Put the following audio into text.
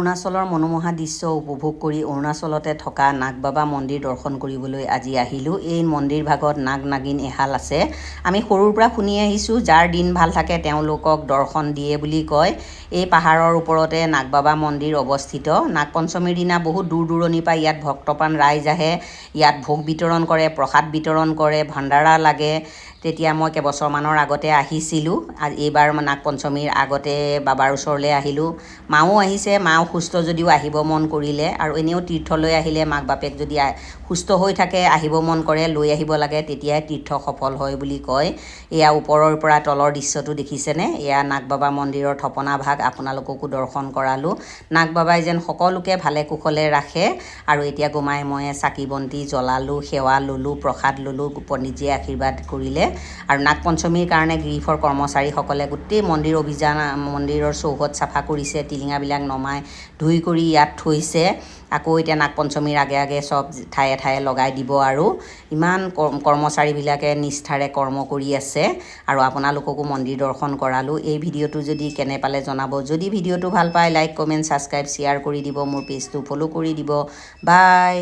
অৰুণাচলৰ মনোমোহা দৃশ্য উপভোগ কৰি অৰুণাচলতে থকা নাগবাবা মন্দিৰ দৰ্শন কৰিবলৈ আজি আহিলোঁ। এই মন্দিৰ ভাগত নাগ নাগিন এহাল আছে। আমি সৰুৰ পৰা শুনি আহিছোঁ, যাৰ দিন ভাল থাকে তেওঁলোকক দৰ্শন দিয়ে বুলি কয়। এই পাহাৰৰ ওপৰতে নাগবাবা মন্দিৰ অৱস্থিত। নাগ পঞ্চমীৰ দিনা বহুত দূৰ দূৰণিৰ পৰা ইয়াত ভক্তপ্ৰাণ ৰাইজ আহে। ইয়াত ভোগ বিতৰণ কৰে, প্ৰসাদ বিতৰণ কৰে, ভাণ্ডাৰা লাগে। তেতিয়া মই কেইবছৰমানৰ আগতে আহিছিলোঁ। এইবাৰ নাগ পঞ্চমীৰ আগতে বাবাৰ ওচৰলৈ আহিলোঁ। মাও আহিছে, মাও সুস্থ যদিও আহিব মন কৰিলে। আৰু এনেও তীৰ্থলৈ আহিলে মাক বাপেক যদি সুস্থ হৈ থাকে, আহিব মন কৰে, লৈ আহিব লাগে, তেতিয়াহে তীৰ্থ সফল হয় বুলি কয়। এয়া ওপৰৰ পৰা তলৰ দৃশ্যটো দেখিছেনে? এয়া নাগবাবা মন্দিৰৰ থপনা ভাগ। আপোনালোককো দৰ্শন কৰালোঁ। নাগবাবাই যেন সকলোকে ভালে কুশলে ৰাখে। আৰু এতিয়া গোমাই মই চাকি বন্তি জ্বলালোঁ, সেৱা ল'লোঁ, প্ৰসাদ ল'লোঁ, পণ্ডিতজীয়ে আশীৰ্বাদ কৰিলে। আৰু নাগ পঞ্চমীৰ কাৰণে গিৰিফৰ কৰ্মচাৰীসকলে গোটেই মন্দিৰৰ চৌহদ চাফা কৰিছে, টিলিঙাবিলাক নমাই ধুই কৰি ইয়াত থৈছে। আকৌ এতিয়া নাগ পঞ্চমীৰ আগে আগে চব ঠায়ে ঠায়ে লগাই দিব। আৰু ইমান কৰ্মচাৰীবিলাকে নিষ্ঠাৰে কৰ্ম কৰি আছে। আৰু আপোনালোককো মন্দিৰ দৰ্শন কৰালোঁ। এই ভিডিঅ'টো যদি কেনে পালে জনাব। যদি ভিডিঅ'টো ভাল পায় লাইক, কমেণ্ট, ছাবস্ক্ৰাইব, শ্বেয়াৰ কৰি দিব। মোৰ পেজটো ফ'ল' কৰি দিব। বাই।